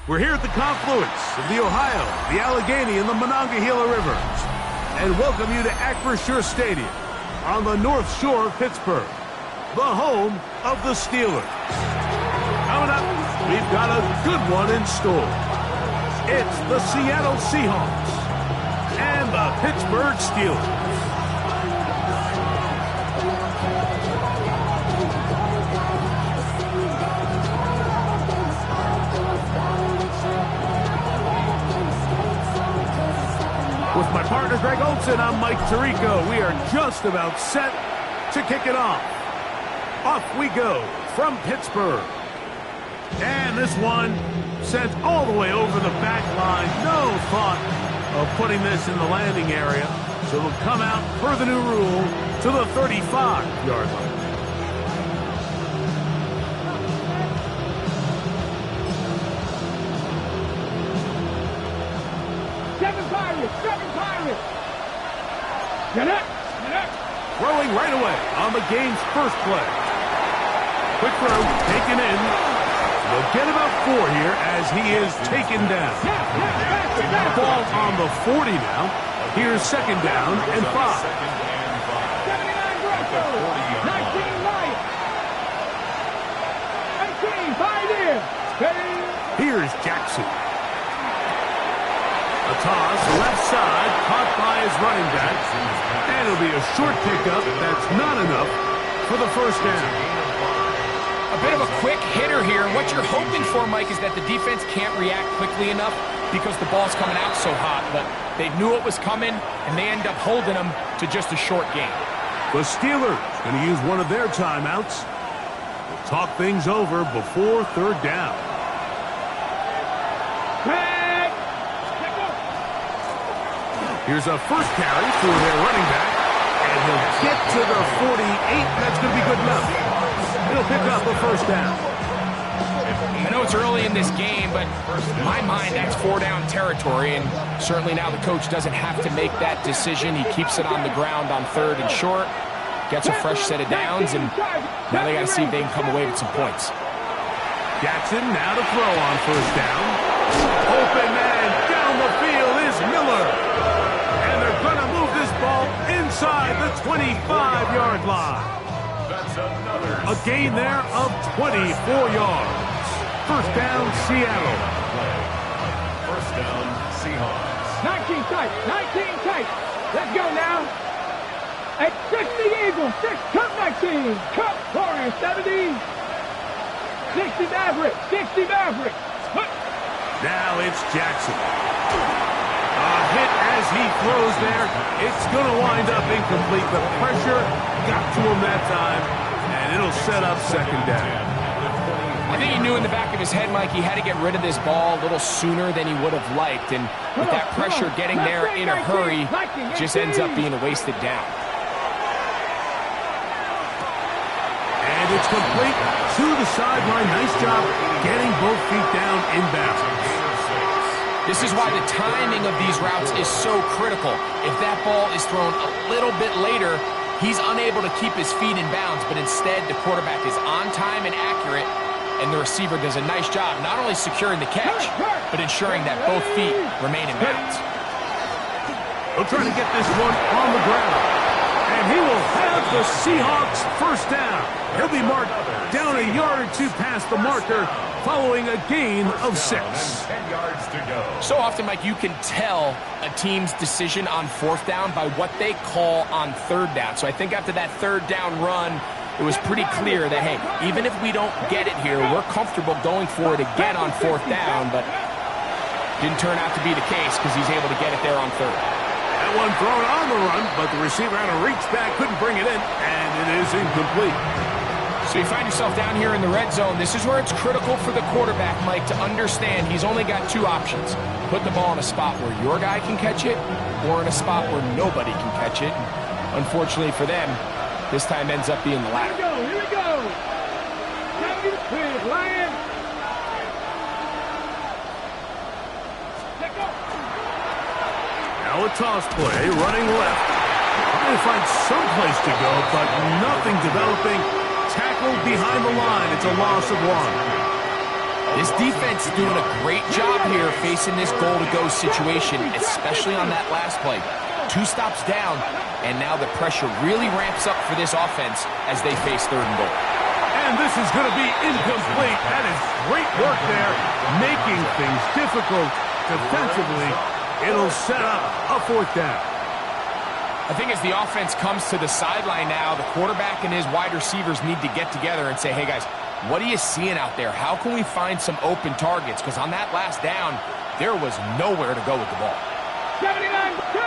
We're here at the confluence of the Ohio, the Allegheny, and the Monongahela Rivers, and welcome you to Acrisure Stadium on the North Shore of Pittsburgh, the home of the Steelers. Coming up, we've got a good one in store. It's the Seattle Seahawks and the Pittsburgh Steelers. With my partner, Greg Olson, I'm Mike Tirico. We are just about set to kick it off. Off we go from Pittsburgh. And this one sent all the way over the back line. No thought of putting this in the landing area. So it'll come out per the new rule to the 35-yard line. Seven Pirates! Get up! Throwing right away on the game's first play. Quick throw, taken in. They'll get about 4 here as he is taken down. Ball on the 40 now. Here's second down and 5. 79 Broncos! 19 Lions! 18, 5 in! Here's Jackson. A toss, left side, caught by his running back. And it'll be a short pickup. That's not enough for the first down. A bit of a quick hitter here. What you're hoping for, Mike, is that the defense can't react quickly enough because the ball's coming out so hot. But they knew it was coming, and they end up holding them to just a short game. The Steelers going to use one of their timeouts. We'll talk things over before third down. Here's a first carry for their running back, and he'll get to the 48. That's going to be good enough. He'll pick up a first down. I know it's early in this game, but in my mind, that's 4-down territory, and certainly now the coach doesn't have to make that decision. He keeps it on the ground on 3rd and short, gets a fresh set of downs, and now they got to see if they can come away with some points. Jackson now to throw on first down. Open man down the field is Miller. Going to move this ball inside the 25-yard line. A gain there of 24 yards. First down, Seattle. First down, Seahawks. 19 tight. Let's go now. At 60 Eagles, 6, cut 19. Cut Warriors, 70. 60 Mavericks. Now it's Jackson. A hit as he throws there. It's going to wind up incomplete. The pressure got to him that time, and it'll set up second down. I think he knew in the back of his head, Mike, he had to get rid of this ball a little sooner than he would have liked. And with that pressure getting there in a hurry, it just ends up being a wasted down. And it's complete to the sideline. Nice job getting both feet down in bounds. This is why the timing of these routes is so critical. If that ball is thrown a little bit later, he's unable to keep his feet in bounds, but instead the quarterback is on time and accurate, and the receiver does a nice job not only securing the catch, but ensuring that both feet remain in bounds. He'll try to get this one on the ground, and he will have the Seahawks first down. He'll be marked down a yard or 2 past the marker, following a gain of 6. 10 yards to go. So often, Mike, you can tell a team's decision on 4th down by what they call on 3rd down. So I think after that 3rd down run, it was pretty clear that, hey, even if we don't get it here, we're comfortable going for it again on 4th down, but didn't turn out to be the case because he's able to get it there on 3rd. That one thrown on the run, but the receiver had to reach back, couldn't bring it in, and it is incomplete. So you find yourself down here in the red zone. This is where it's critical for the quarterback, Mike, to understand he's only got 2 options. Put the ball in a spot where your guy can catch it, or in a spot where nobody can catch it. Unfortunately for them, this time ends up being the latter. Here we go. Lions. Now a toss play, running left. Trying to find some place to go, but nothing developing. Tackled behind the line. It's a loss of 1. This defense is doing a great job here facing this goal-to-go situation, especially on that last play. 2 stops down, and now the pressure really ramps up for this offense as they face 3rd and goal. And this is going to be incomplete. That is great work there, making things difficult defensively. It'll set up a 4th down. I think as the offense comes to the sideline now, the quarterback and his wide receivers need to get together and say, hey, guys, what are you seeing out there? How can we find some open targets? Because on that last down, there was nowhere to go with the ball. 79-2.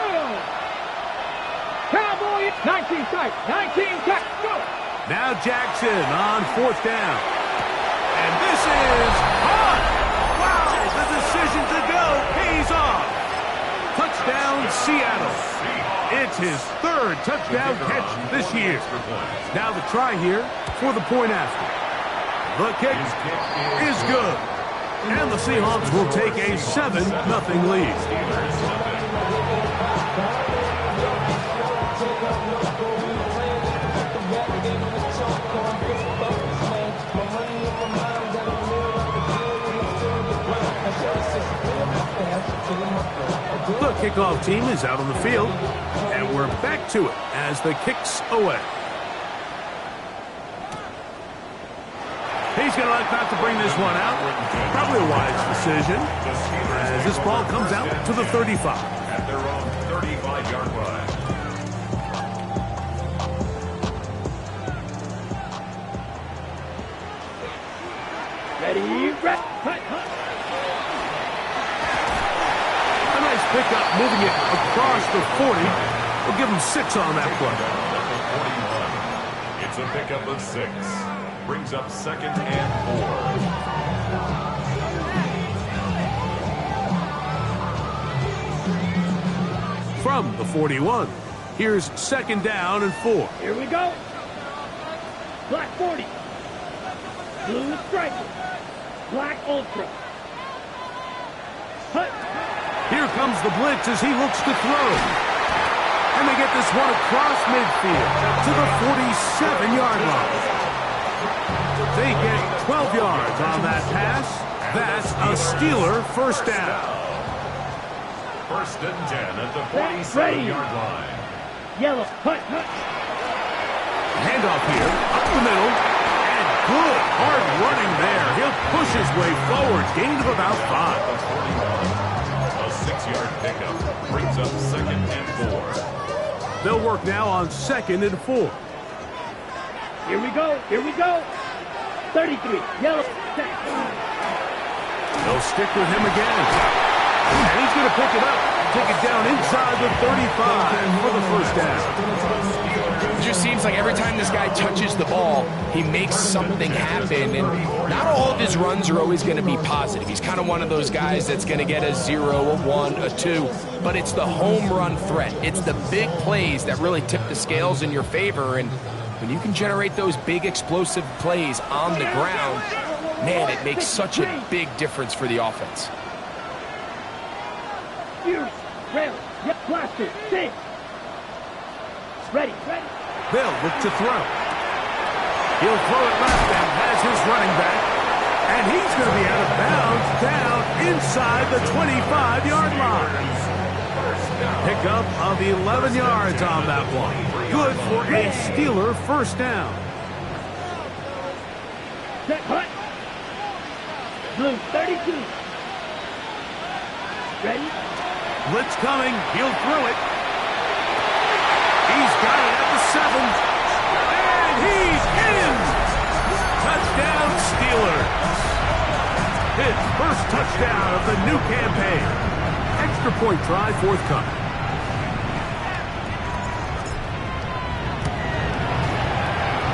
Cowboys, 19 tight, 19 tight, go. Now Jackson on 4th down. And this is hot. Wow, the decision to go pays off. Touchdown, Seattle. It's his 3rd touchdown catch this year. Now the try here for the point after. The kick is good. And the Seahawks will take a 7-0 lead. The kickoff team is out on the field, and we're back to it as the kick's away. He's going to like not to bring this one out. Probably a wise decision as this ball comes out to the 35. At their own 35-yard line. Ready, red, cut. A nice pickup, moving it across the 40. We'll give him 6 on that play. It's a pickup of 6. Brings up 2nd and 4. From the 41, here's 2nd down and 4. Here we go. Black 40. Blue striker. Black ultra. Hut. Here comes the blitz as he looks to throw. And they get this one across midfield to the 47-yard line. They get 12 yards on that pass. That's a Steeler 1st down. 1st and 10 at the 47-yard line. Yellow. Hut. Handoff here, up the middle, and good hard running there. He'll push his way forward, gain of about 5. A 6-yard pickup brings up 2nd and 4. They'll work now on 2nd and 4. Here we go. 33. Yellow. They'll stick with him again. And he's going to pick it up, take it down inside the 35 for the 1st down. It just seems like every time this guy touches the ball, he makes something happen. And not all of his runs are always going to be positive. He's kind of one of those guys that's going to get a 0, a 1, a 2. But it's the home run threat. It's the big plays that really tip the scales in your favor. And when you can generate those big explosive plays on the ground, man, it makes such a big difference for the offense. Fierce. Rail. Blaster. 6. Ready. They'll look to throw. He'll throw it left and has his running back. And he's going to be out of bounds down inside the 25-yard line. Pickup of 11 yards on that one. Good for a Steeler 1st down. Set. Hut. Blue 32. Ready. Blitz coming. He'll throw it. He's got it at the 7. And he's in! Touchdown, Steelers. His 1st touchdown of the new campaign. Extra point try forthcoming.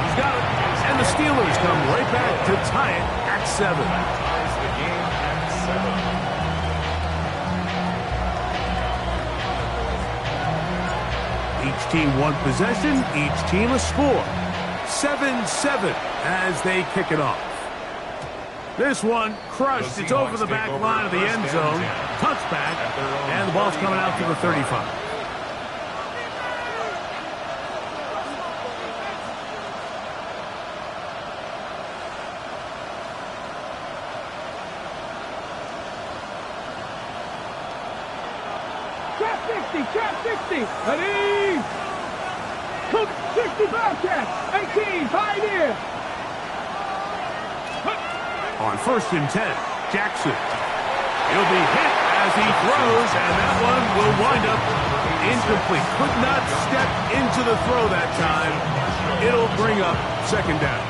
He's got it. And the Steelers come right back to tie it at 7. Ties the game at 7. Each team one possession, each team a score. 7-7 as they kick it off. This one crushed. It's over the back line of the end zone. Touchback, and the ball's coming out to the 35. Trap 60, trap 60. Ready? Cook 60 Bobcat. 18, Pioneer. On 1st and 10, Jackson. He'll be hit as he throws, and that one will wind up incomplete. Could not step into the throw that time. It'll bring up 2nd down.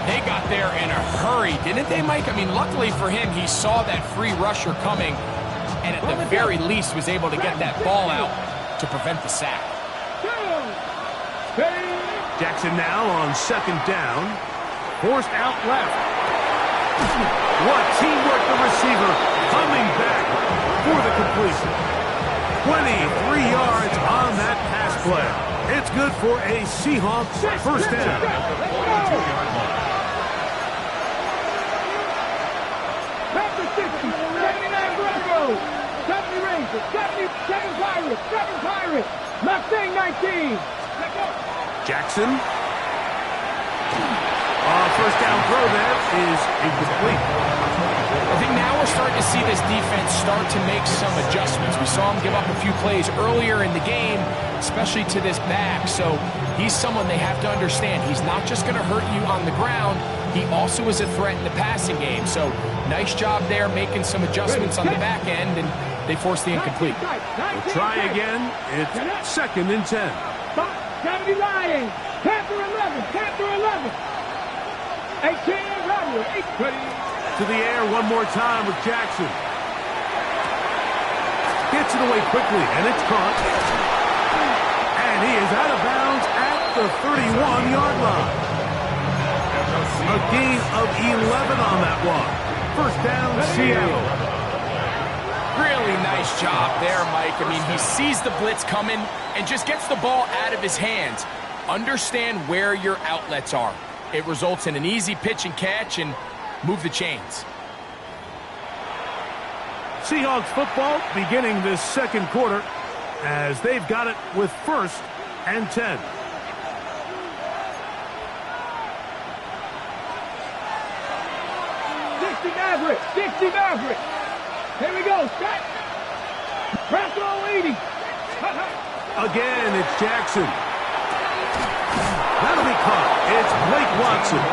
They got there in a hurry, didn't they, Mike? I mean, luckily for him, he saw that free rusher coming, and at the very least was able to get that ball out to prevent the sack. Jackson now on 2nd down. Forced out left. What teamwork, the receiver coming back for the completion. 23 yards on that pass play. It's good for a Seahawks 1st down. Pepper 60, 79 Broncos. 70 Rangers, 77 Pirates, 7 Pirates. Mustang 19. Jackson. 1st down throw there is incomplete. I think now we're starting to see this defense start to make some adjustments. We saw him give up a few plays earlier in the game, especially to this back. So he's someone they have to understand. He's not just going to hurt you on the ground. He also is a threat in the passing game. So nice job there making some adjustments on the back end, and they force the incomplete. We'll try again. It's 2nd and 10. 70 Lions. Panther 11. Panther 11. 18 Robert. 8. To the air one more time with Jackson. Gets it away quickly, and it's caught. And he is out of bounds at the 31-yard line. A gain of 11 on that one. 1st down, Seattle. Really nice job there, Mike. I mean, he sees the blitz coming and just gets the ball out of his hands. Understand where your outlets are. It results in an easy pitch and catch and move the chains. Seahawks football beginning this 2nd quarter as they've got it with 1st and 10. Maverick. 60 Maverick. Here we go. Set. Press all 80. Again, it's Jackson. That'll be caught. It's Blake Watson.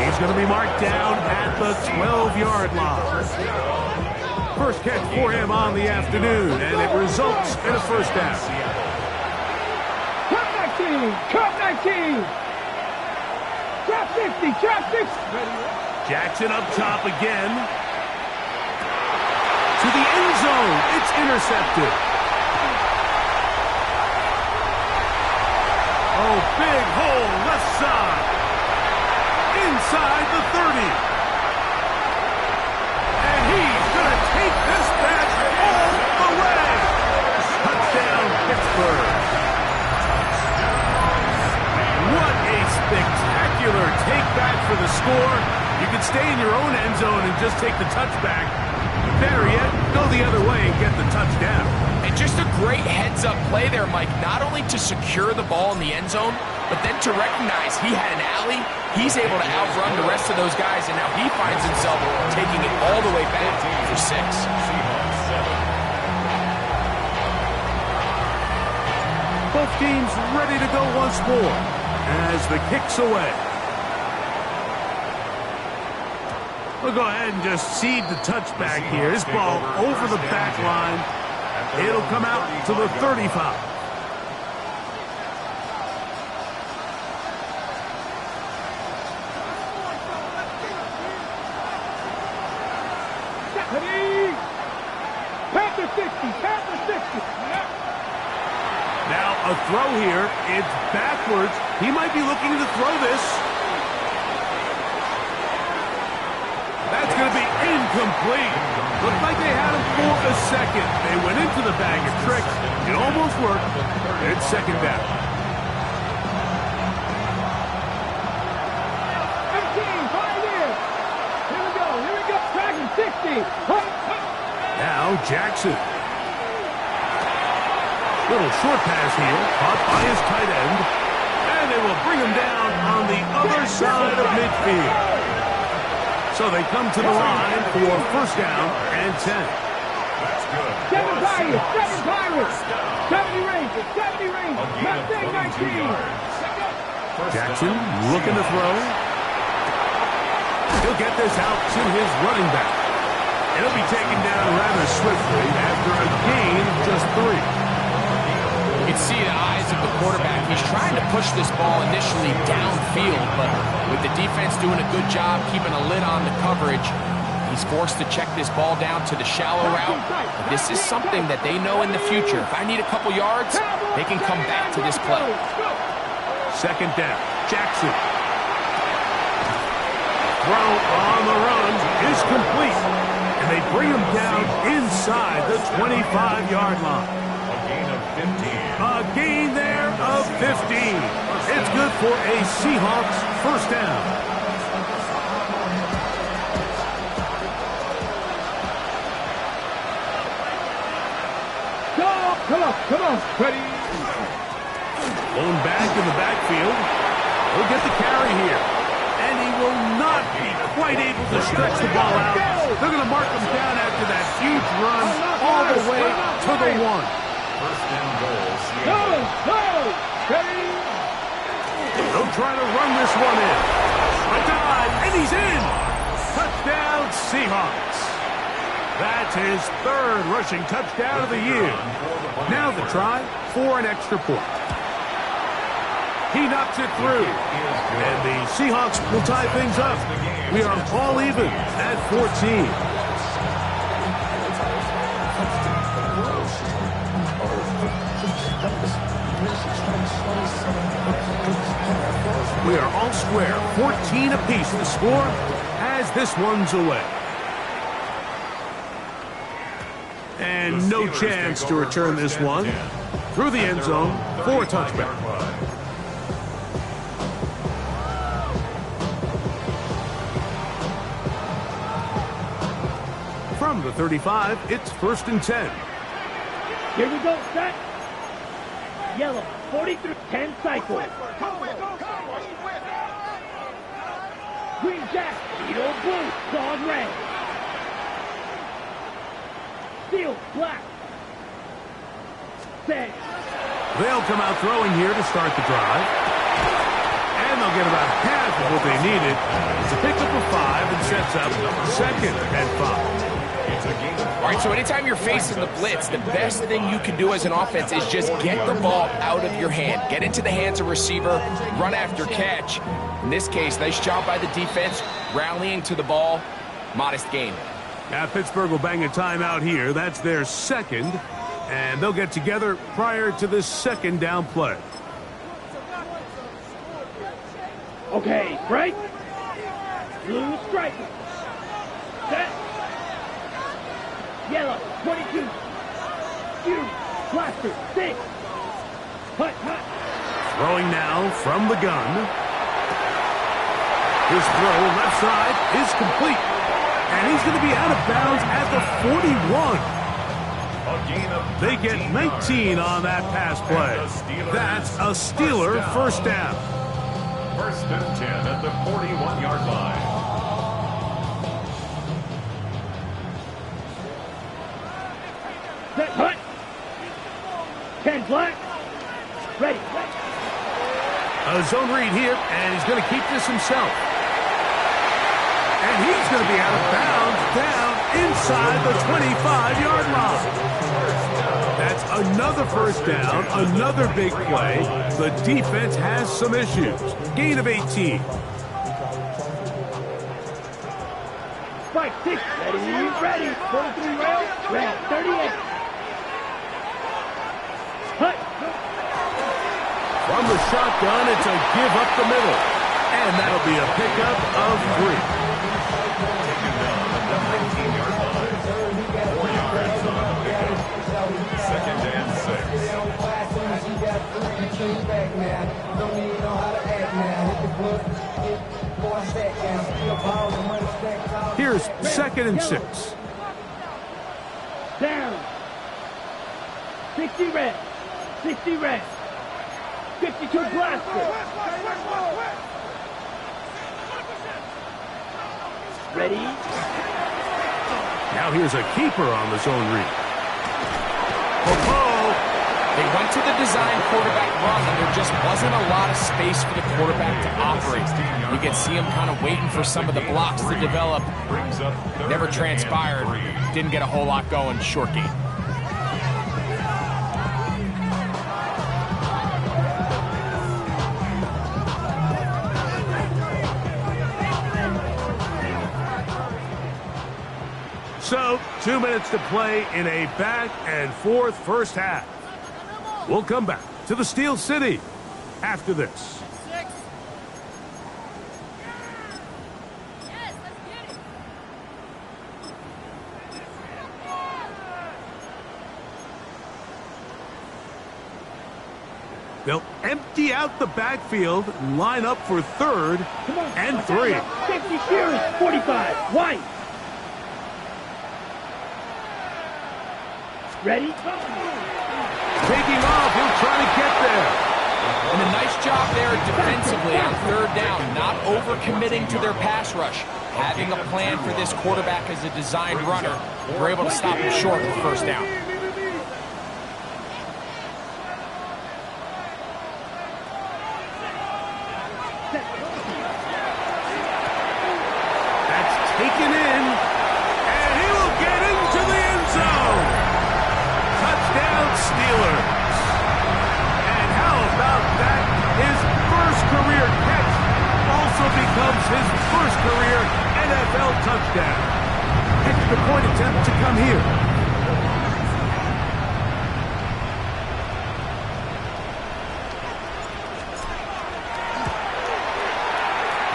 He's going to be marked down at the 12-yard line. First catch for him on the afternoon, and it results in a 1st down. Cup 19. Cup 19. Trap 50. Trap 50. Jackson up top again. To the end zone. It's intercepted. Oh, big hole left side. Inside the 30. And he's going to take this back all the way. Touchdown, Pittsburgh. What a spectacular take back for the score. You can stay in your own end zone and just take the touchback. Better yet, go the other way and get the touchdown. And just a great heads-up play there, Mike. Not only to secure the ball in the end zone, but then to recognize he had an alley. He's able to outrun the rest of those guys, and now he finds himself taking it all the way back for 6. Both teams ready to go once more as the kick's away. We'll go ahead and just cede the touchback here. This ball over the back line. It'll come out to the 35. Panther 60. Panther 60. Now a throw here. It's backwards. He might be looking to throw this. That's going to be incomplete. Looked like they had him for a second. They went into the bag of tricks. It almost worked. It's 2nd down. 15, Pioneer. Here we go. Here we go. Dragon 60. Now Jackson. Little short pass here. Caught by his tight end. And they will bring him down on the other side of midfield. So they come to the line for 1st down and 10. That's good. 7 Pirates, 7 Pirates. 70 Rangers, 70 Rangers. A gain of Mustang 22 19. yards. First Jackson down, looking to throw. He'll get this out to his running back. It'll be taken down rather swiftly after a gain of just 3. You can see the eyes of the quarterback. He's trying to push this ball initially downfield, but with the defense doing a good job keeping a lid on the coverage, he's forced to check this ball down to the shallow route. But this is something that they know in the future. If I need a couple yards, they can come back to this play. Second down, Jackson. Throw on the run is complete. And they bring him down inside the 25-yard line. a gain of 15. A gain there of 15. It's good for a Seahawks first down. Come on, ready. Lone back in the backfield. He'll get the carry here. And he will not be quite able to stretch the ball out. They're going to mark him down after that huge run all the way to the 1. First and goal, Go, Seattle. ready. They'll try to run this one in. A dive, and he's in. Touchdown, Seahawks. That's his 3rd rushing touchdown of the year. Now the try for an extra point. He knocks it through. And the Seahawks will tie things up. We are all even at 14. We are all square. 14 apiece the score as this one's away. And no chance to return this one through the end zone for a touchback. From the 35, it's 1st and 10. Here we go, set. Yellow, 43, 10 cycle. Green Jack, Beetle Blue, Dog Red. Steel, black. Set. They'll come out throwing here to start the drive. And they'll get about half of what they needed to pick up a 5 and sets up 2nd and 5. All right, so anytime you're facing the blitz, the best thing you can do as an offense is just get the ball out of your hand. Get into the hands of receiver, run after catch. In this case, nice job by the defense, rallying to the ball. Modest gain. Now Pittsburgh will bang a timeout here. That's their 2nd. And they'll get together prior to this 2nd down play. Okay, right. Blue stripe. Set. Yellow, 22. You, blaster, 6. Hut, hut. Throwing now from the gun. His throw left side is complete. And he's going to be out of bounds at the 41. They get 19 on that pass play. That's a Steeler first down. 1st and 10 at the 41-yard line. Set, hut. 10 black. Ready. A zone read here, and he's going to keep this himself. And he's going to be out of bounds down inside the 25-yard line. That's another first down, another big play. The defense has some issues. Gain of 18. Spike 6. Ready. 43 rail. Rail 38. Hut. From the shotgun, it's a give up the middle. And that'll be a pickup of 3. Taken down at the 19-yard line. 4 yards on the pickup. 2nd and 6. Here's 2nd and 6. Down. 60 red. 60 red. 52 blaster. Ready. Now here's a keeper on the zone read. They went to the design quarterback run, and there just wasn't a lot of space for the quarterback to operate. You could see him kind of waiting for some of the blocks to develop. Never transpired. Didn't get a whole lot going. Short game. So, 2 minutes to play in a back-and-forth first half. We'll come back to the Steel City after this. They'll empty out the backfield, line up for third and 3. 50 series, 45, White. Ready? Taking off, he'll try to get there. And a nice job there defensively on third down, not overcommitting to their pass rush. Having a plan for this quarterback as a designed runner, we're able to stop him short of the first down. That's taken in, and he will get into the end zone. Touchdown, Steelers. And how about that? His first career catch also becomes his first career NFL touchdown. Extra point attempt to come here.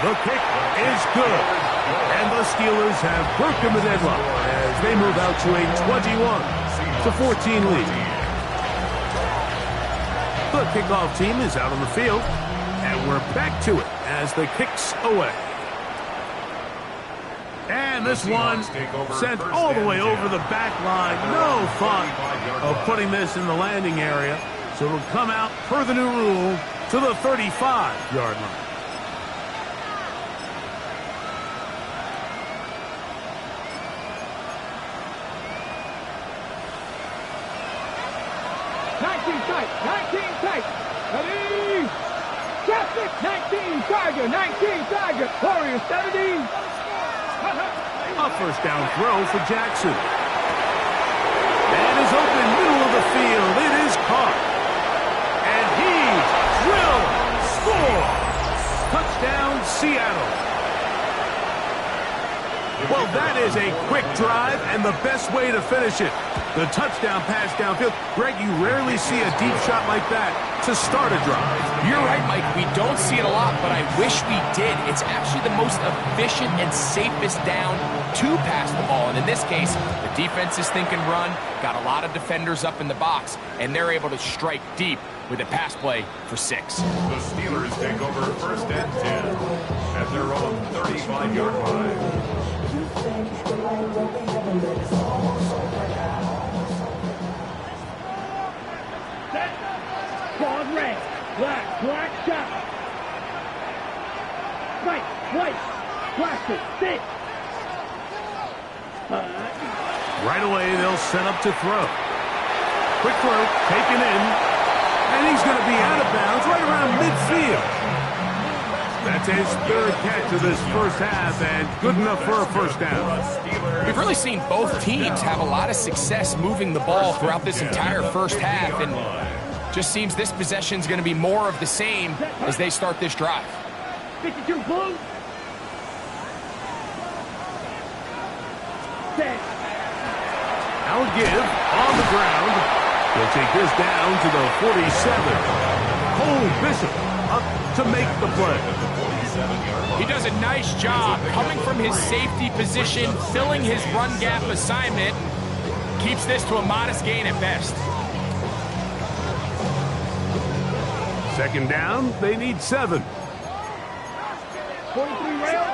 The kick is good. And the Steelers have broken the deadlock as they move out to a 21-14 lead. The kickoff team is out on the field, and we're back to it as the kick's away. And this one sent all the way over the back line. No thought of putting this in the landing area, so it'll come out per the new rule to the 35-yard line. Ready? Traffic, 19, Tiger, 19, Tiger. Warriors, 70. A first down throw for Jackson. And is open, middle of the field. It is caught. And he drilled, score. Touchdown, Seattle. Well, that is a quick drive and the best way to finish it. The touchdown pass downfield. Greg, you rarely see a deep shot like that to start a drive. You're right, Mike. We don't see it a lot, but I wish we did. It's actually the most efficient and safest down to pass the ball. And in this case, the defense is thinking run, got a lot of defenders up in the box, and they're able to strike deep with a pass play for 6. The Steelers take over first and 10 at their own 35-yard line. Broad red, black shot. Right, white, plastic, 6. Right away, they'll set up to throw. Quick throw, taken in, and he's going to be out of bounds right around midfield. That's his third catch of this first half, and good enough for a first down. We've really seen both teams have a lot of success moving the ball throughout this entire first half, and just seems this possession is going to be more of the same as they start this drive. 52 blue. Set. Now give on the ground. He'll take this down to the 47. Cole Bishop up to make the play. He does a nice job coming from his safety position, filling his run gap assignment, keeps this to a modest gain at best. Second down, they need 7. 43 rail,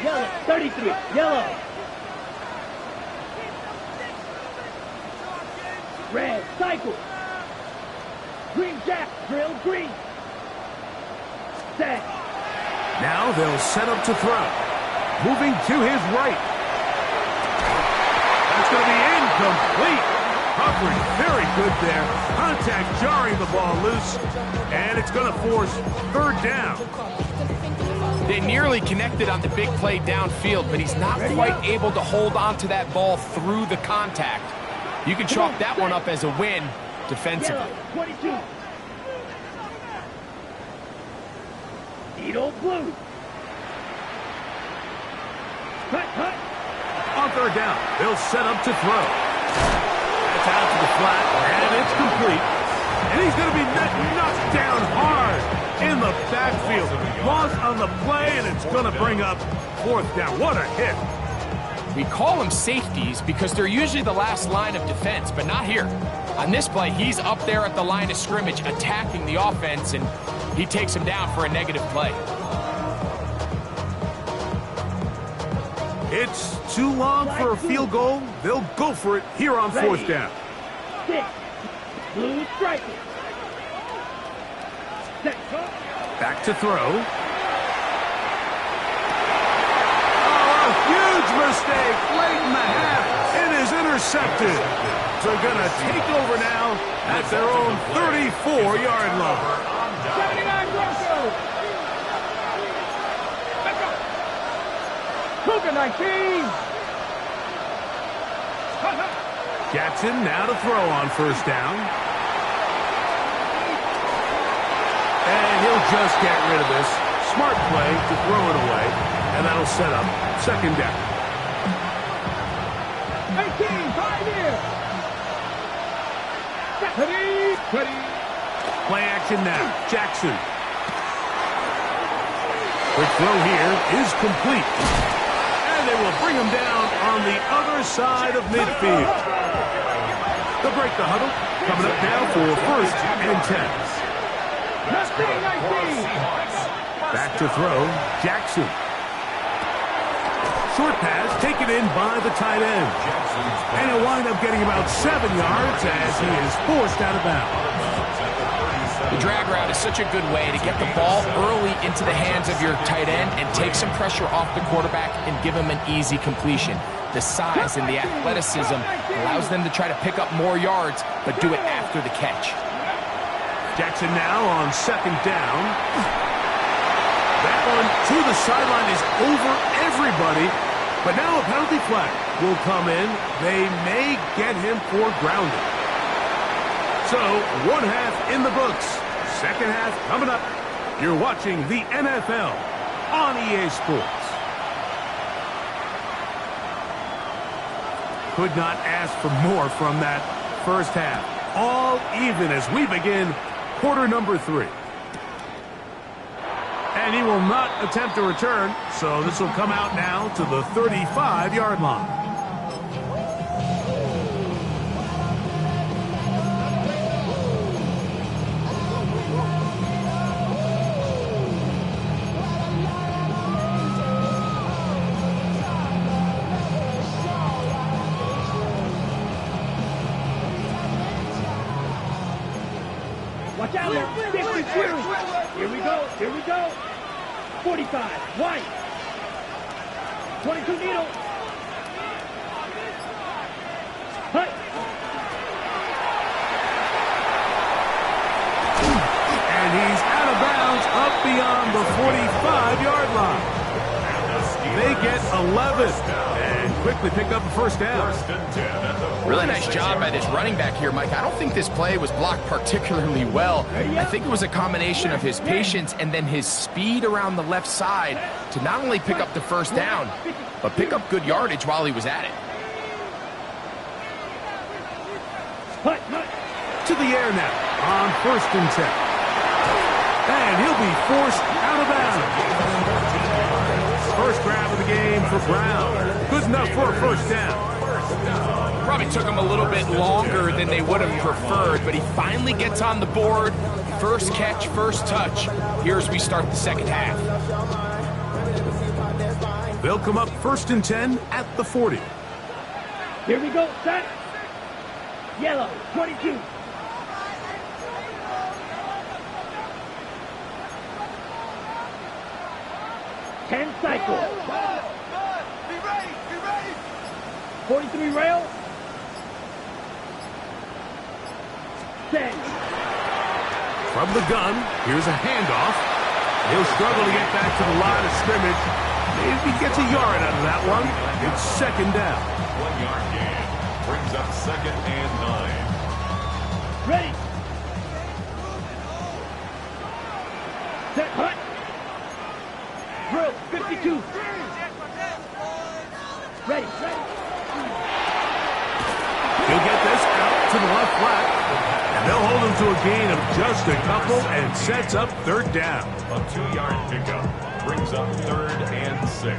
yellow, 33, yellow. Red, cycle. Green jack, drill, green. Set. Now they'll set up to throw. Moving to his right. it's going to be incomplete. Coverage very good there. Contact jarring the ball loose, and it's going to force third down. They nearly connected on the big play downfield, but he's not quite able to hold on to that ball through the contact. You can chalk that one up as a win defensively. 22. Edo blue. Cut. On third down, they'll set up to throw. That's out to the flat, and it's complete. And he's going to be knocked down hard in the backfield. Loss on the play, and it's going to bring up fourth down. What a hit. We call them safeties because they're usually the last line of defense, but not here. On this play, he's up there at the line of scrimmage attacking the offense, and he takes him down for a negative play. It's too long for a field goal. They'll go for it here on fourth down. 6. Blue striker. Set. Back to throw. Huge mistake late in the half. It is intercepted. They're going to take over now at their own 34-yard line. 79 Broncos. Back up. Cougar 19. Jackson now to throw on first down. And he'll just get rid of this. Smart play to throw it away. And that'll set up second down. 18, 5 here. Ready. Play action now. Jackson. Quick throw here is complete. And they will bring him down on the other side of midfield. They'll break the huddle. Coming up now for first and 10. Back to throw. Jackson. Short pass taken in by the tight end. And he'll wind up getting about 7 yards as he is forced out of bounds. The drag route is such a good way to get the ball early into the hands of your tight end and take some pressure off the quarterback and give him an easy completion. The size and the athleticism allows them to try to pick up more yards, but do it after the catch. Jackson now on second down. That one to the sideline is over everybody. But now a penalty flag will come in. They may get him for grounding. So, one half in the books. Second half coming up. You're watching the NFL on EA Sports. Could not ask for more from that first half. All even as we begin quarter number 3. And he will not attempt a return, so this will come out now to the 35-yard line. Watch out there. 52. Here we go. 45. White. 22 needle. Hut. And he's out of bounds up beyond the 45-yard line. They get 11 and quickly pick up a first down. Really nice job by this running back here, Mike. I don't think this play was blocked particularly well. I think it was a combination of his patience and then his speed around the left side to not only pick up the first down, but pick up good yardage while he was at it. To the air now on first and 10. And he'll be forced out of bounds. First grab of the game for Brown. Good enough for a first down. Probably took him a little bit longer than they would have preferred, but he finally gets on the board. First catch, first touch. Here as we start the second half. They'll come up first and 10 at the 40. Here we go. Set. Yellow. 22. Ten cycle. Be ready. 43 rail. Set. From the gun, here's a handoff. He'll struggle to get back to the line of scrimmage. Maybe gets a yard out of that one. It's second down. 1 yard gain. Brings up 2nd and 9. Ready. Set. Hut. Drill. 52. Ready. He'll get this out to the left flat. And they'll hold him to a gain of just a couple and sets up third down. A 2-yard pickup. Brings up 3rd and 6.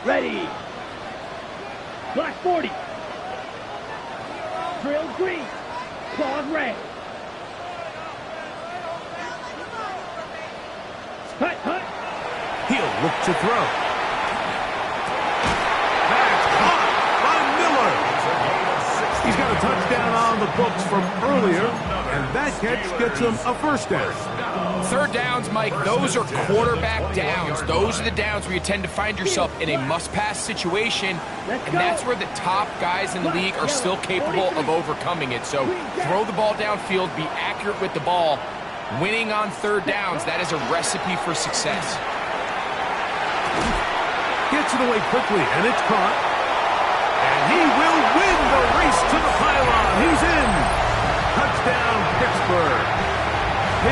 Ready. Black 40. Drill green. Claws red. Hut. He'll look to throw. That's caught by Miller. He's got a touchdown on the books from earlier, and that catch gets him a first down. Third downs, Mike, those are quarterback downs. Those are the downs where you tend to find yourself in a must-pass situation, and that's where the top guys in the league are still capable of overcoming it. So throw the ball downfield, be accurate with the ball. Winning on third downs, that is a recipe for success. Gets it away quickly, and it's caught. And he will win the race to the pylon. He's in. Touchdown, Pittsburgh.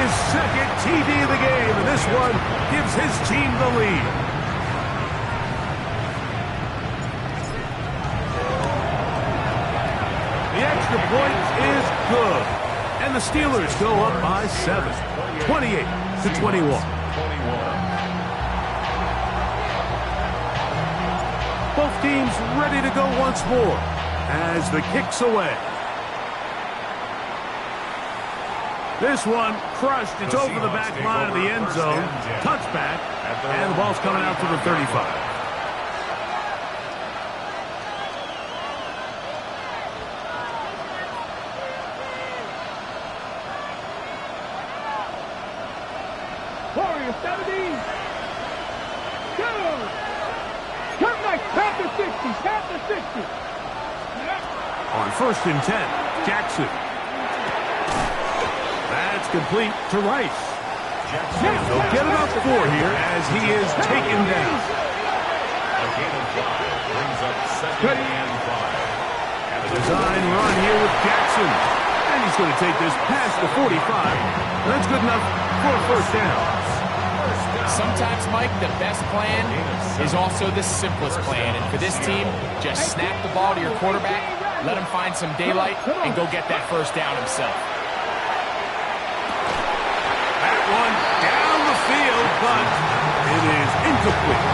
His second TD of the game, and this one gives his team the lead. The extra point is good. And the Steelers go up by 7, 28-21. Both teams ready to go once more as the kick's away. This one crushed. It's over the back line of the end zone. Touchback, and the ball's coming out to the 35. Warrior 70. Go. Come back. Past the 60. On 1st and 10, Jackson. That's complete to Rice. They'll get about 4 here as he is taken down. A gain of 5 brings up 2nd and 5. And a design run here with Jackson. And he's going to take this past the 45. That's good enough for a first down. Sometimes, Mike, the best plan is also the simplest plan. And for this team, just snap the ball to your quarterback, let him find some daylight, and go get that first down himself. That one down the field, but it is incomplete.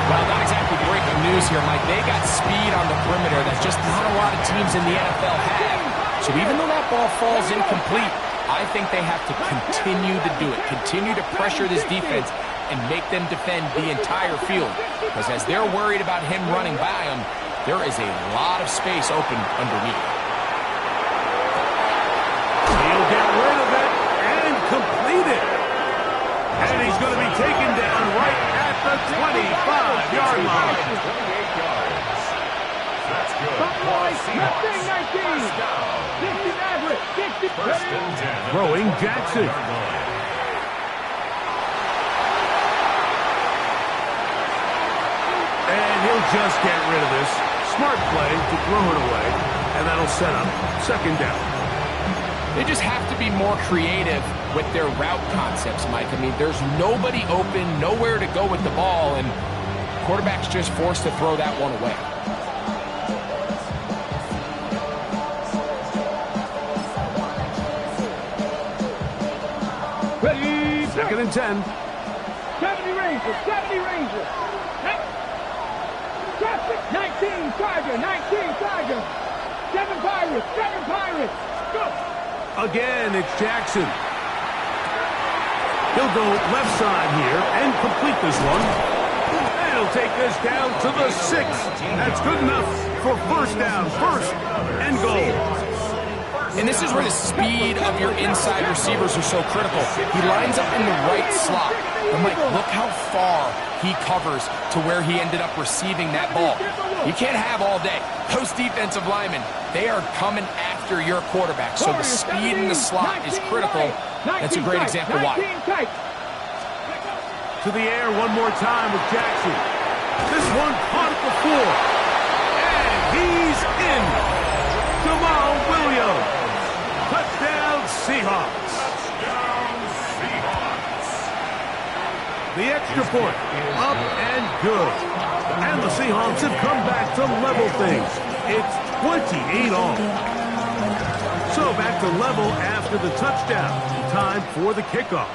Well, not exactly breaking news here, Mike. They got speed on the perimeter that just not a lot of teams in the NFL have. So even though that ball falls incomplete, I think they have to continue to do it, continue to pressure this defense and make them defend the entire field. Because as they're worried about him running by them, there is a lot of space open underneath. He'll get rid of it and complete it. And he's going to be taken down right at the 25-yard line. 28 yards. That's good. Nothing 19. 60 Maverick. 60. First and 10. Throwing Jackson. And he'll just get rid of this. Smart play to throw it away. And that'll set up second down. They just have to be more creative with their route concepts, Mike. I mean, there's nobody open, nowhere to go with the ball, and quarterback's just forced to throw that one away. Ready. Second and 10. 70 Rangers. 19 Charger. 19 Charger. 7 Pirates. Go. Again, it's Jackson. He'll go left side here and complete this one. And he'll take this down to the 6. That's good enough for first down. First and goal. And this is where the speed of your inside receivers are so critical. He lines up in the right slot. But Mike, look how far he covers to where he ended up receiving that ball. You can't have all day. Those defensive linemen, they are coming after your quarterback. So the speed in the slot is critical. That's a great example why. To the air one more time with Jackson. This one caught at the floor. And he's in. Jamal Williams. Touchdown Seahawks. The extra point, up and good. And the Seahawks have come back to level things. It's 28 all. So back to level after the touchdown. Time for the kickoff.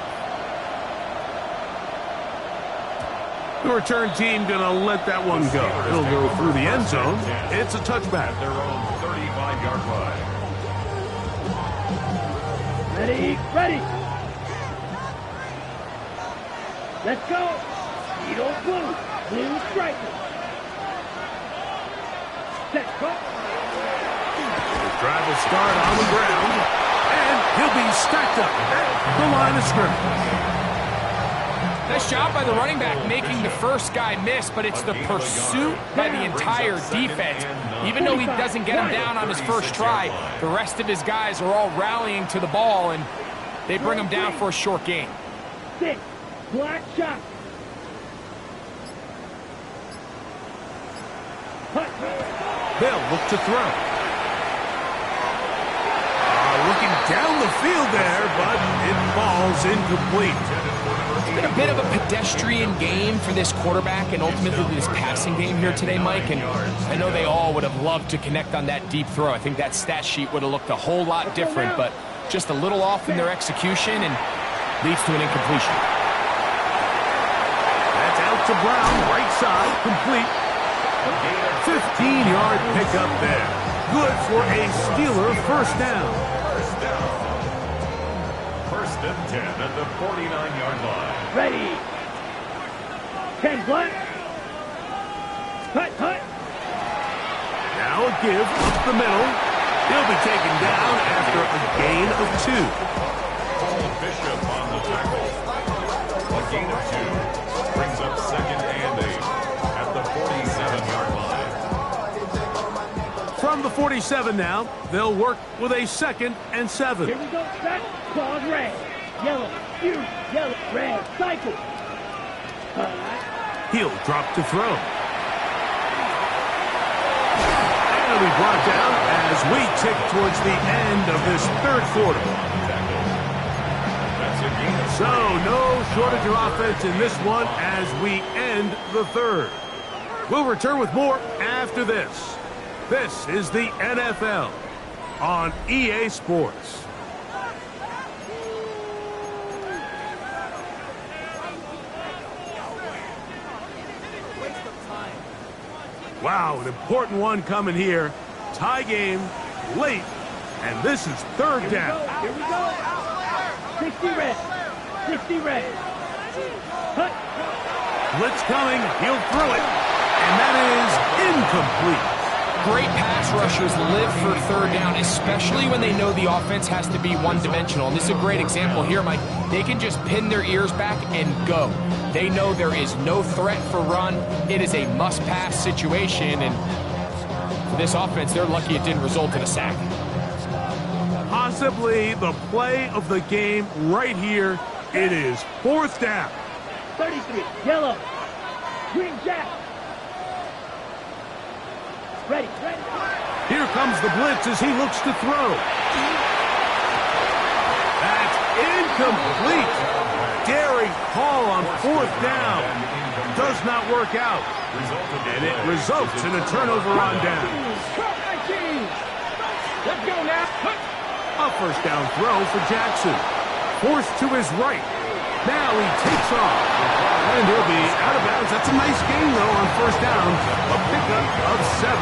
The return team gonna let that one go. It'll go through the end zone. It's a touchback. Their own 35-yard line. Ready, ready. Let's go. Speedo blue. Blue striker. Set, go. The drive will start on the ground. And he'll be stacked up at the line of scrimmage. Nice job by the running back making the first guy miss, but it's the pursuit by the entire defense. Even though he doesn't get him down on his first try, the rest of his guys are all rallying to the ball, and they bring him down for a short gain. 6, black shot. They'll look to throw. Looking down the field there, but it falls incomplete. It's been a bit of a pedestrian game for this quarterback and ultimately this passing game here today, Mike. And I know they all would have loved to connect on that deep throw. I think that stat sheet would have looked a whole lot different, but just a little off in their execution and leads to an incompletion. That's out to Brown, right side, complete. 15-yard pickup there. Good for a Steeler first down. First and 10 at the 49-yard line. Ready. 10 black. Cut, cut. Now a give up the middle. He'll be taken down after a gain of 2. Paul Bishop on the tackle. A gain of 2. Brings up second and 8 at the 47-yard line. From the 47 now, they'll work with a 2nd and 7. Here we go. Set. Claws red. Yellow. Blue. Yellow. Red. Cycle. He'll drop to throw. And we brought down as we tick towards the end of this third quarter. So no shortage of offense in this one as we end the third. We'll return with more after this. This is the NFL on EA Sports. Wow, an important one coming here. Tie game, late, and this is third down. Here we go. 60 red. 60 red. Cut. Blitz coming, he'll throw it, and that is incomplete. Great pass rushers live for third down, especially when they know the offense has to be one-dimensional. And this is a great example here, Mike. They can just pin their ears back and go. They know there is no threat for run. It is a must-pass situation, and for this offense, they're lucky it didn't result in a sack. Possibly the play of the game right here. It is fourth down. 33. Yellow. Green jack. Ready, ready. Here comes the blitz as he looks to throw. That's incomplete. Daring call on fourth down. Does not work out. And it results in a turnover on down. Let's go now. A first down throw for Jackson. Forced to his right. Now he takes off. And he'll be out of bounds. That's a nice gain, though, on first down. A pickup of 7.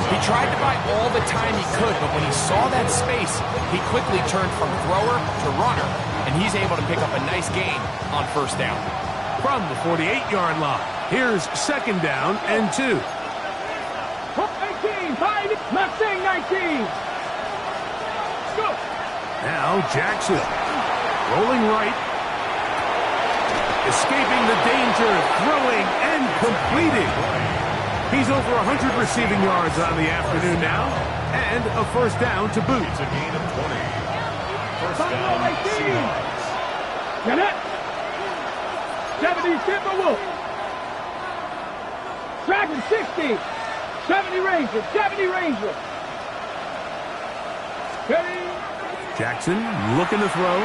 He tried to buy all the time he could, but when he saw that space, he quickly turned from thrower to runner, and he's able to pick up a nice gain on first down. From the 48-yard line, here's second down and 2. 19, 5, not saying 19. Go. Now Jackson, rolling right. escaping the danger, throwing and completing. He's over 100 receiving yards on the afternoon now, and a first down to boot. It's a gain of 20. First down, Seahawks. Get it. 70 Timberwolves. Dragon 60. 70 Rangers. 70 Rangers. Ready. Jackson looking to throw.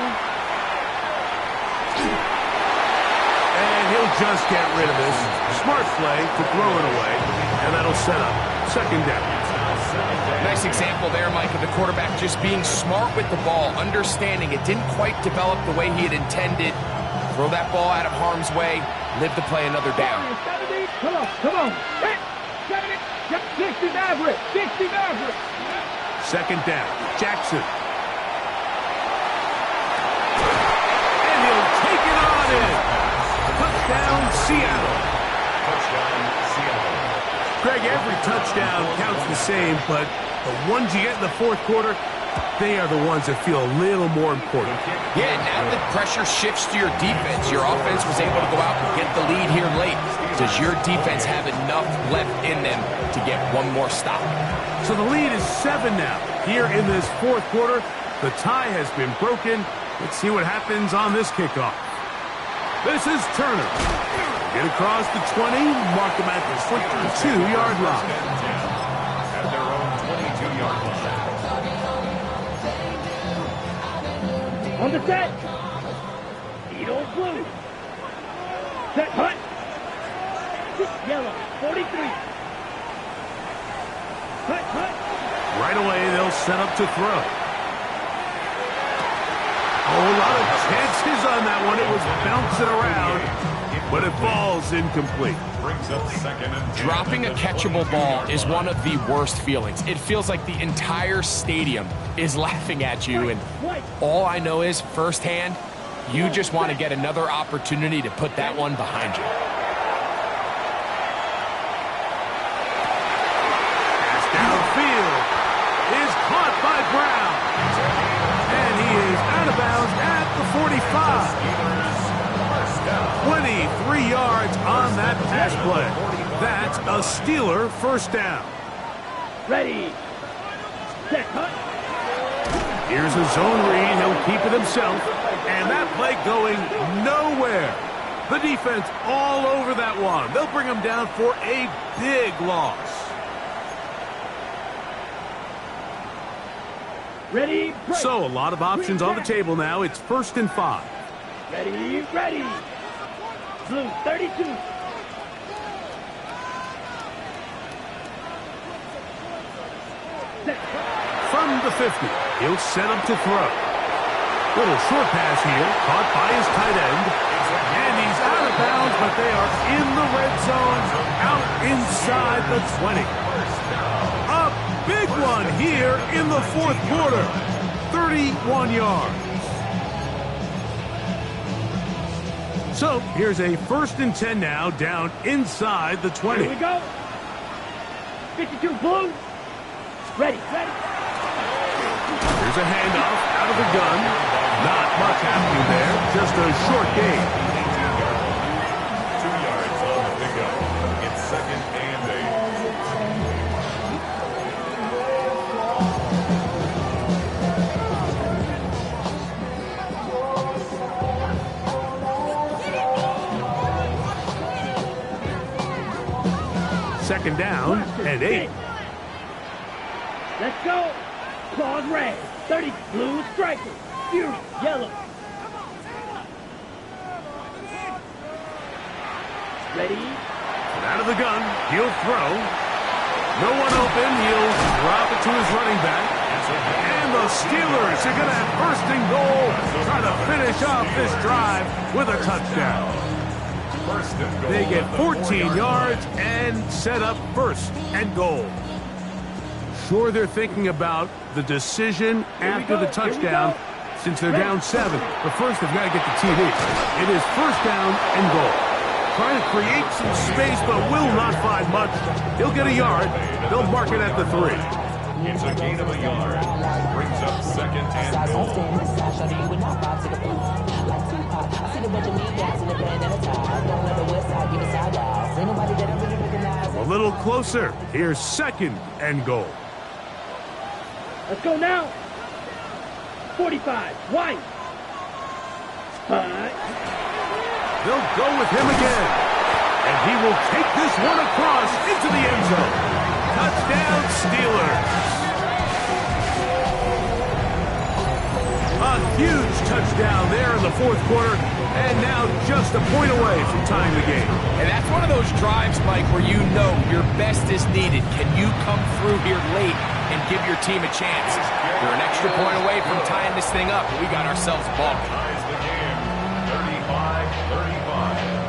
And he'll just get rid of this. Smart play to throw it away, and that'll set up second down. Nice example there, Mike, of the quarterback just being smart with the ball, understanding it didn't quite develop the way he had intended. Throw that ball out of harm's way, live to play another down. 70. Come on, come on. 70. 60 Maverick. 60 Maverick. Second down, Jackson. And he'll take it on in. Touchdown, Seattle. Touchdown, Seattle. Greg, every touchdown counts the same, but the ones you get in the fourth quarter, they are the ones that feel a little more important. Yeah, now the pressure shifts to your defense. Your offense was able to go out and get the lead here late. Does your defense have enough left in them to get one more stop? So the lead is 7 now. Here in this fourth quarter, the tie has been broken. Let's see what happens on this kickoff. This is Turner. Get across the 20, mark him at the 22-yard line. At their own 22-yard line. On the set. Edo blue. Set hunt. Yellow. 43. Hunt, hunt. Right away, they'll set up to throw. Oh, a lot of chances on that one. It was bouncing around, but it falls incomplete. Brings up second and 10. Dropping a catchable ball is one of the worst feelings. It feels like the entire stadium is laughing at you, and all I know is, firsthand, you just want to get another opportunity to put that one behind you. Pass downfield is caught by Brown, and he is out of bounds at the 45. 23 yards on that pass play. That's a Steeler first down. Ready. Set hunt. Here's a zone read. He'll keep it himself. And that play going nowhere. The defense all over that one. They'll bring him down for a big loss. Ready. Break. So a lot of options on the table now. It's 1st and 5. Ready. Ready. Blue 32. From the 50, he'll set up to throw. Little short pass here, caught by his tight end. And he's out of bounds, but they are in the red zone, out inside the 20. A big one here in the fourth quarter. 31 yards. So here's a 1st and 10 now, down inside the 20. Here we go. 52 blue. Ready. Ready. Here's a handoff out of the gun. Not much happening there. Just a short gain. 2 yards on the pickup. It's 2nd and 8. Second down and 8. Let's go. Claws red. 30 blue striker. Fury yellow. Ready. And out of the gun, he'll throw. No one open. He'll drop it to his running back. And the Steelers are going to have 1st and goal. Trying to finish off this drive with a touchdown. They get 14 yards and set up 1st and goal. Sure, they're thinking about the decision after the touchdown since they're down 7. But first, they've got to get the TD. It is 1st down and goal. Trying to create some space, but will not find much. He'll get a yard. They'll mark it at the 3. It's a gain of a yard. Brings up 2nd and goal. A little closer. Here's second and goal. Let's go now. 45. White. They'll go with him again. And he will take this one across into the end zone. Touchdown, Steelers. A huge touchdown there in the fourth quarter, and now just a point away from tying the game. And that's one of those drives, Mike, where you know your best is needed. Can you come through here late and give your team a chance? You're an extra point away from tying this thing up. We got ourselves a ball. Ties the game, 35-35.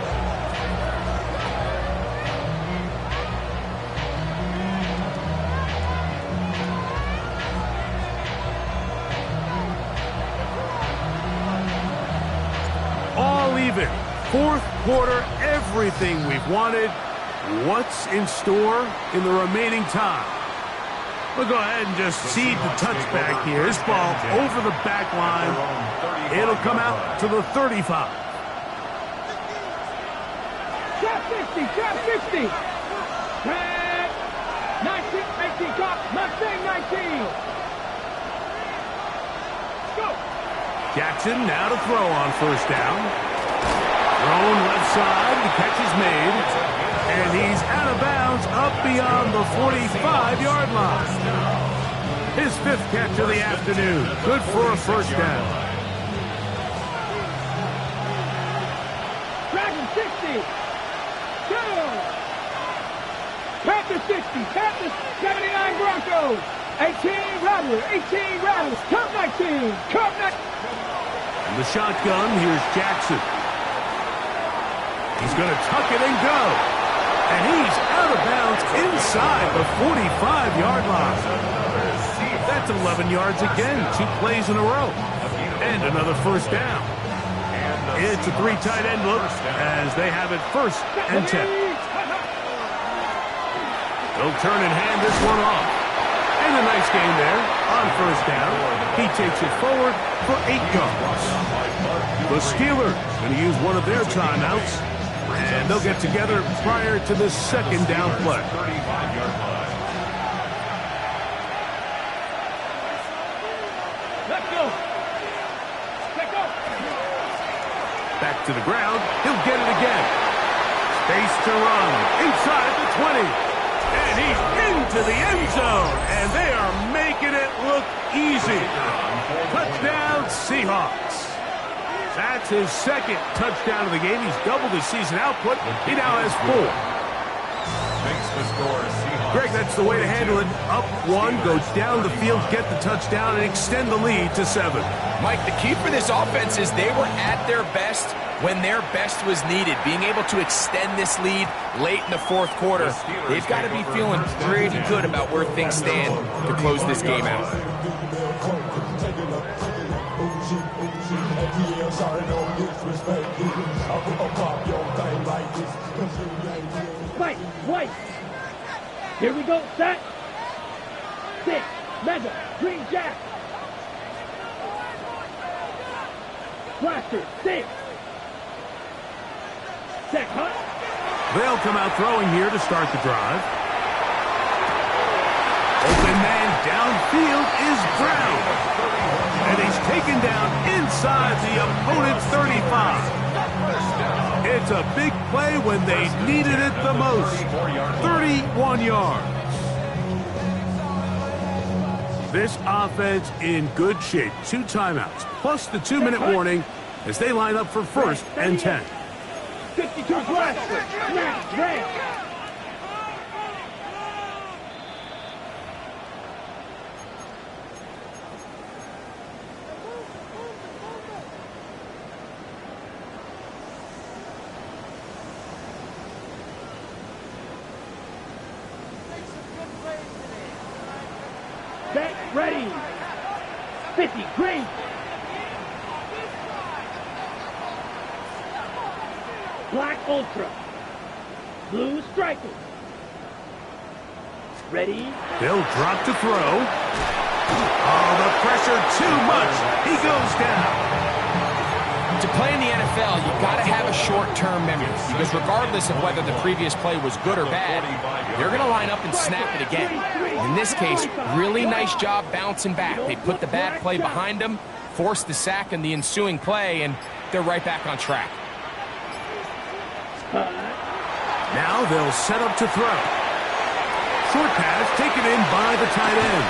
All even. Fourth quarter, everything we've wanted. What's in store in the remaining time? We'll go ahead and just seed the touchback here. This ball over the back line. It'll come out to the 35. Trap 50. Trap 50. Trap 19. 18. Drop. Mustang 19. Go. Jackson now to throw on first down. Thrown left side. The catch is made. And he's out of bounds up beyond the 45-yard line. His fifth catch of the afternoon. Good for a first down. Dragon 60. Go. Panthers 60. Panthers 79 Broncos. 18 Rattlers. 18 Rattlers. Cup 19. Cup 19. And the shotgun, here's Jackson. He's going to tuck it and go. And he's out of bounds inside the 45-yard line. That's 11 yards again, 2 plays in a row. And another first down. It's a 3 tight end look as they have it first and 10. They'll turn and hand this one off. And a nice gain there on first down. He takes it forward for 8 yards. The Steelers going to use one of their timeouts, and they'll get together prior to the second down play. Let's go. Let's go. Back to the ground. He'll get it again. Space to run inside the 20. And he's into the end zone. And they are making it look easy. Touchdown, Seahawks. That's his second touchdown of the game. He's doubled his season output. He now has 4. Makes the score Seahawks. Greg, that's the way to handle it. Up 1, go down the field, get the touchdown, and extend the lead to 7. Mike, the key for this offense is they were at their best when their best was needed. Being able to extend this lead late in the fourth quarter, they've got to be feeling pretty good about where things stand to close this game out. White. Here we go. Set. 6. Mega. Green Jack. Blaster. 6. Set. Hut. They'll come out throwing here to start the drive. Open man downfield is Brown. And he's taken down inside the opponent's 35. It's a big play when they needed it the most. 31 yards. This offense in good shape. 2 timeouts, plus the 2-minute warning as they line up for first and 10. 52 Blaster. Red. Set, ready. 50, green. Black Ultra. Blue Striker. Ready. They'll drop to throw. Oh, the pressure too much. He goes down. To play in the NFL, you got to have a short-term memory, because regardless of whether the previous play was good or bad, they're going to line up and snap it again. In this case, really nice job bouncing back. They put the bad play behind them, forced the sack in the ensuing play, and they're right back on track. Now they'll set up to throw. Short pass taken in by the tight end.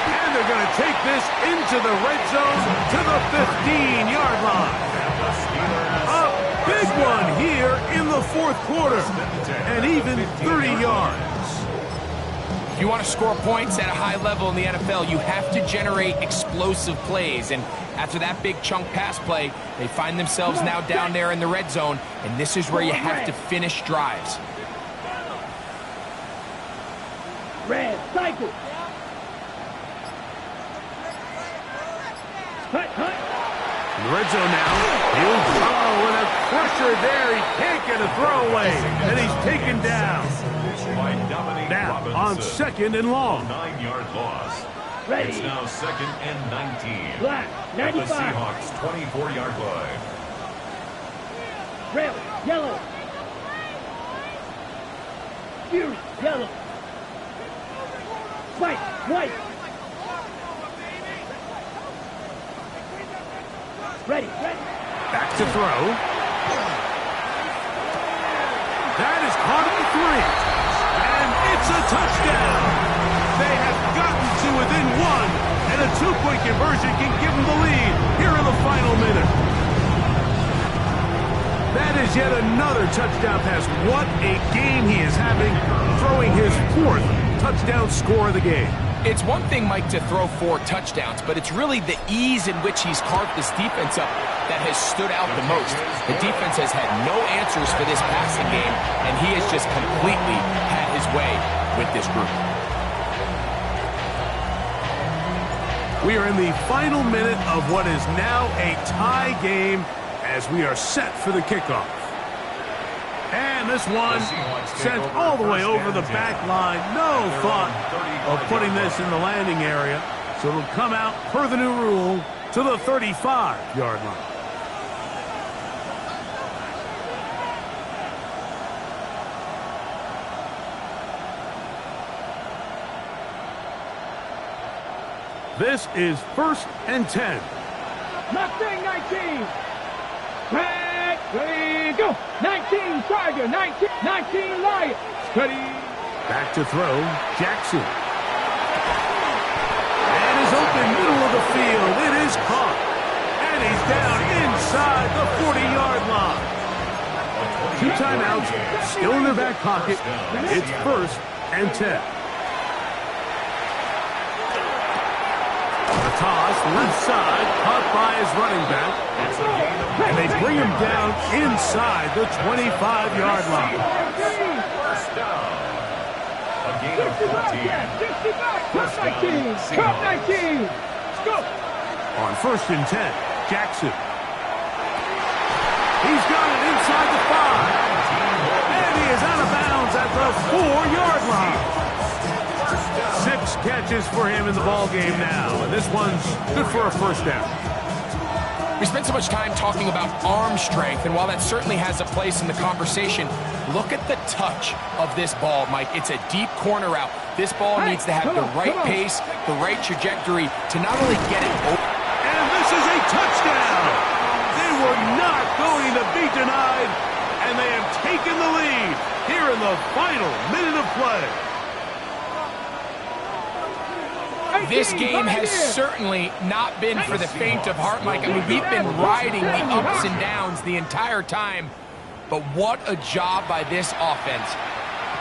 And they're going to take this into the red zone to the 15-yard line. A big one here in the fourth quarter. And even 30 yards. If you want to score points at a high level in the NFL, you have to generate explosive plays. And after that big chunk pass play, they find themselves now down there in the red zone. And this is where you have to finish drives. Red, cycle. Hut. In the red zone now. He'll throw with a pressure there. He can't get a throwaway. And he's taken down. Now on second and long. 9-yard loss. Ready. It's now second and 19. Black, At the 95. Seahawks 24-yard line. Red, yellow. Fury, yellow. White. Ready. Back to throw. That is caught at the 3. And it's a touchdown. They have gotten to within 1. And a 2-point conversion can give them the lead here in the final minute. That is yet another touchdown pass. What a game he is having, throwing his 4th touchdown score of the game. It's one thing, Mike, to throw 4 touchdowns, but it's really the ease in which he's carved this defense up that has stood out the most. The defense has had no answers for this passing game, and he has just completely had his way with this group. We are in the final minute of what is now a tie game as we are set for the kickoff. And this one sent all the way over the back line. No thought of putting this in the landing area. So it'll come out, per the new rule, to the 35-yard line. This is 1st and 10. Mustang 19. Red, ready, go. 19, Tiger. 19, Lion. Steady. Back to throw, Jackson. And is open middle of the field. It is caught. And he's down inside the 40-yard line. 2 timeouts, still in their back pocket. It's 1st and 10. A toss, left side, caught by his running back. And they bring him down inside the 25-yard line. First down. A gain of 14. 19. Cup 19. Go. On 1st and 10, Jackson. He's got it inside the 5. And he is out of bounds at the 4-yard line. 6 catches for him in the ball game now, and this one's good for a first down. We spent so much time talking about arm strength, and while that certainly has a place in the conversation, look at the touch of this ball, Mike. It's a deep corner route. This ball needs to have the right pace, the right trajectory to not only get it over. And this is a touchdown! They were not going to be denied, and they have taken the lead here in the final minute of play. This game has certainly not been for the faint of heart, Mike. I mean, we've been riding the ups and downs the entire time, but what a job by this offense.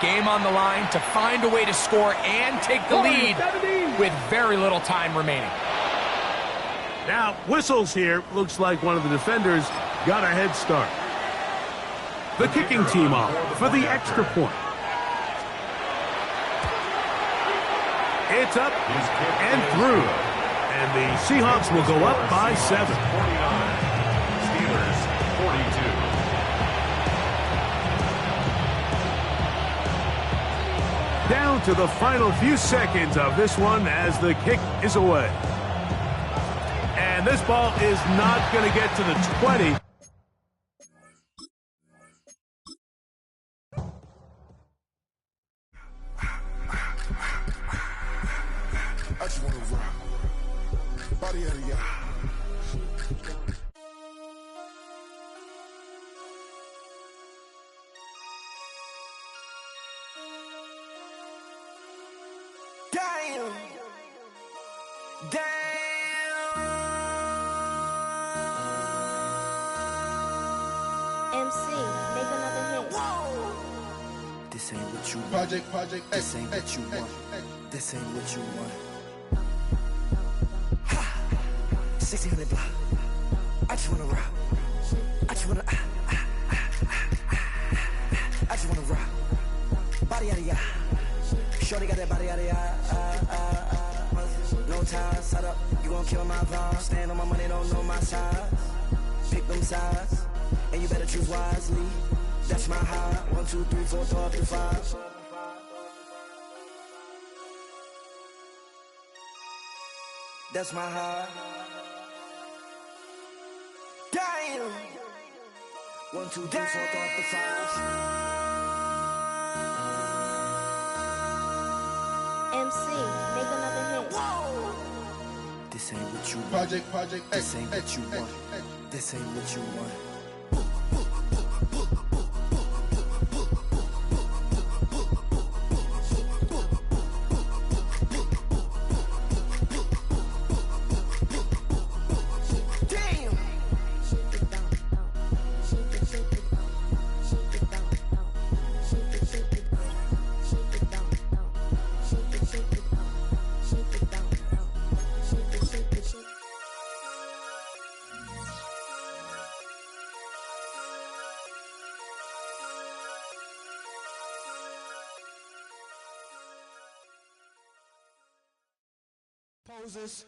Game on the line to find a way to score and take the lead with very little time remaining. Now, whistles here. Looks like one of the defenders got a head start. The kicking team off for the extra point. It's up and through. And the Seahawks will go up by 7. 49. Steelers 42. Down to the final few seconds of this one as the kick is away. And this ball is not going to get to the 20. I just wanna rock. Body out of y'all. Damn. MC, make another hit. This ain't what you want. Project This ain't what you want. This ain't what you want. 1600 block. I just wanna rock. I just wanna I just wanna rock. Body out of ya. Shorty got that body out of ya. No time, set up. You gon' kill my vibe. Stand on my money, don't know my size. Pick them sides, and you better choose wisely. That's my high. 1, 2, 3, 4, 5, 5. That's my high. Damn. 1, 2, 3, 4, 5, 5. MC, make another hit. This ain't what you want. Project This ain't what you want. This ain't what you want. Poses.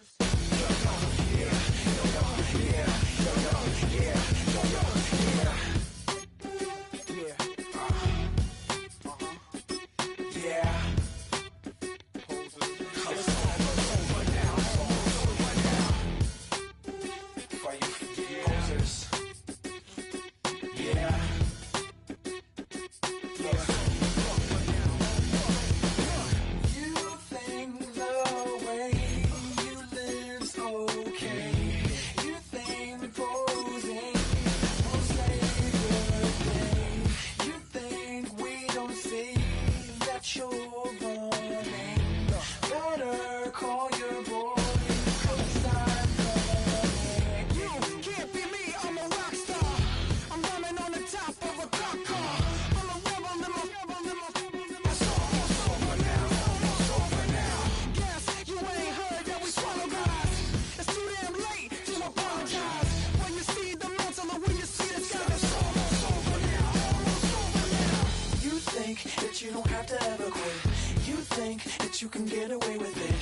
You don't have to ever quit. You think that you can get away with it.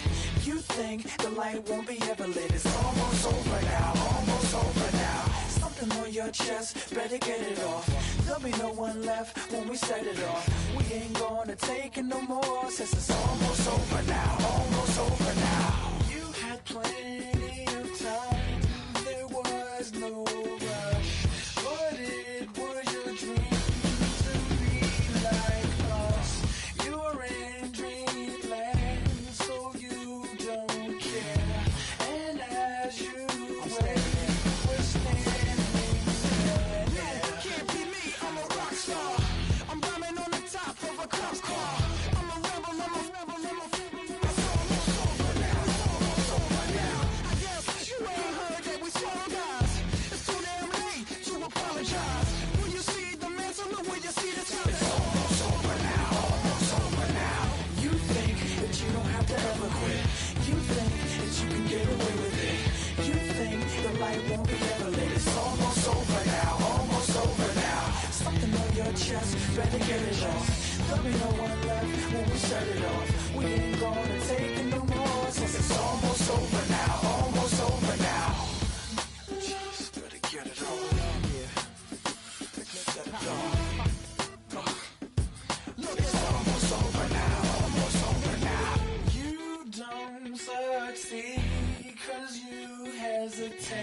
You think the light won't be ever lit. It's almost over now, almost over now. Something on your chest, better get it off. There'll be no one left when we set it off. We ain't gonna take it no more, since it's almost over now, almost over now. You had plenty of time, there was no rush, but it was your dream to be like us. You're in dreamland, so you don't care. And as you wait, we're standing there. Can't be me, I'm a rock star. I'm bombing on the top of a cop's car. I'm a rebel, I'm a rebel, I'm a it's almost over now, it's almost over now. I guess you ain't heard that we swallow guys. It's too damn late to apologize. When you see the mantle, look where you see the time. It's almost over now, almost over now. You think that you don't have to ever quit. You think that you can get away with it. You think the light won't be ever lit. It's almost over now, almost over now. Something on your chest, better get it off. There'll be no one left when we set it off. We ain't gonna take it no more, since it's almost over now, almost over now. Just better get it on. Yeah. Set it off. Look, it's almost over now, almost over now. You don't succeed 'cause you hesitate.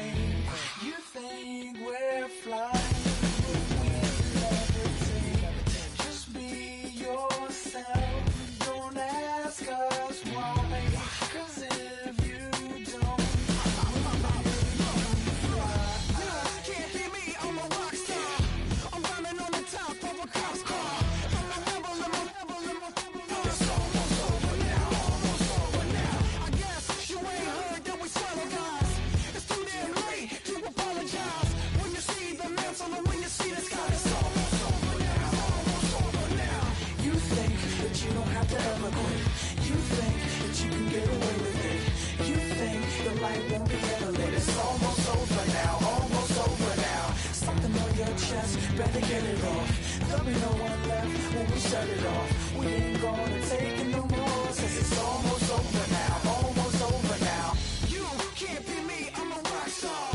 have to ever quit. You think that you can get away with it. You think the light won't be ever lit. It's almost over now, almost over now. Something on your chest, better get it off. There'll be no one left when we shut it off. We ain't gonna take it no more, since it's almost over now, almost over now. You can't be me, I'm a rock star.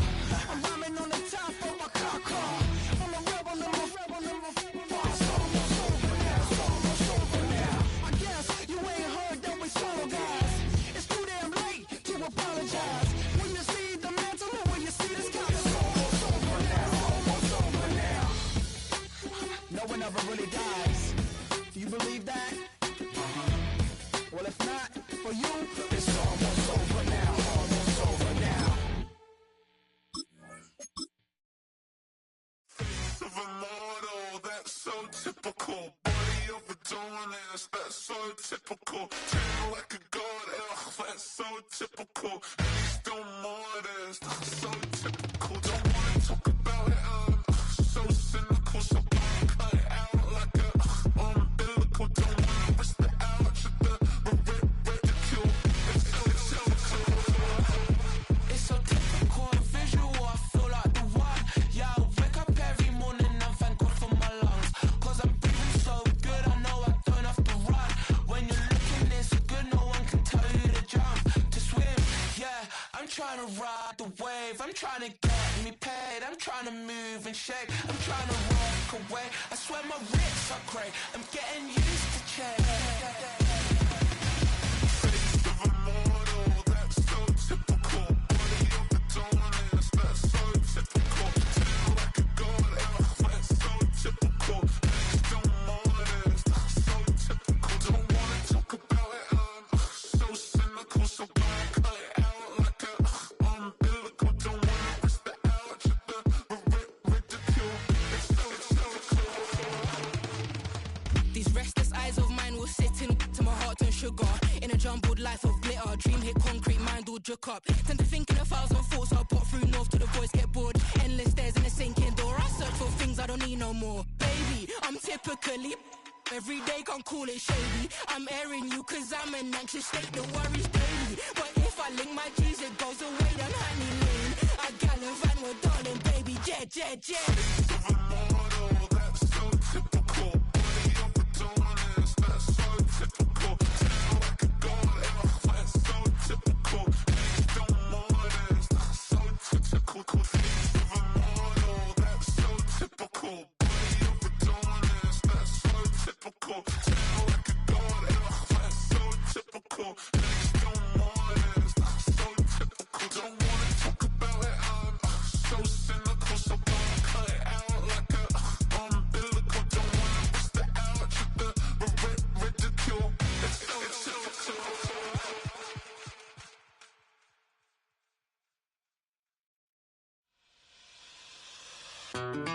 I'm rhyming on the top of my car. I'm a rebel, number four. It's almost over now, it's almost over now. I guess you ain't heard that we solo guys. It's too damn late to apologize. When you see the mantle or when you see the sky, it's almost over now, almost over now. No one ever really dies. Do you believe that? Well, if not, for you, it's almost over now, almost over now. Of a model, that's so typical. Body of a Adonis, that's so typical. Treat like a god, ugh, that's so typical. And he's still modest, so typical. Don't wanna talk about it, so cynical. So cut it out like a umbilical. Don't wanna risk the ouch of the ridicule. It's so typical. It's so typical and visual, I feel like the one. Yeah, I wake up every morning and thank God for my lungs. Cause I'm breathing so good, I know I don't have to run. When you're looking this good, no one can tell you to jump, to swim. Yeah, I'm trying to ride the wave, I'm trying to get me paid. I'm trying to move and shake, I'm trying to walk away. I swear my wrists are great, I'm getting used to change. Face of a model, that's so typical. Body of a Adonis, that's so typical. Treat like a god, ugh, that's so typical. And he's still modest, so typical. Don't wanna talk about it, so cynical. So cut it out like a umbilical. Don't wanna risk the ouch of the ridicule. It's so typical. These restless eyes of mine will sit in to my heart and sugar. In a jumbled life of glitter, dream hit concrete, mind all jerk up. Tend to think in 1,000 thoughts, I'll pop through north till the voice get bored. Endless stairs in a sinking door, I search for things I don't need no more. Baby, I'm typically every day, can't call it shady. I'm airing you cause I'm an anxious state, the worries daily. But if I link my G's, it goes away, then honey lane. I gallivant with darling, baby, jet. Of a model, that's so typical. Body of a Adonis, that's so typical. Treat like a god, ugh, that's so typical. And he's still modest, so typical. Face of a model, that's so typical. Body of a Adonis, that's so typical. Treat like a god, ugh, that's so typical. And he's still modest, so typical. Don't wanna talk about it, so cynical. So cut it out like a umbilical. Don't wanna risk the ouch of the ridicule. It's so typical.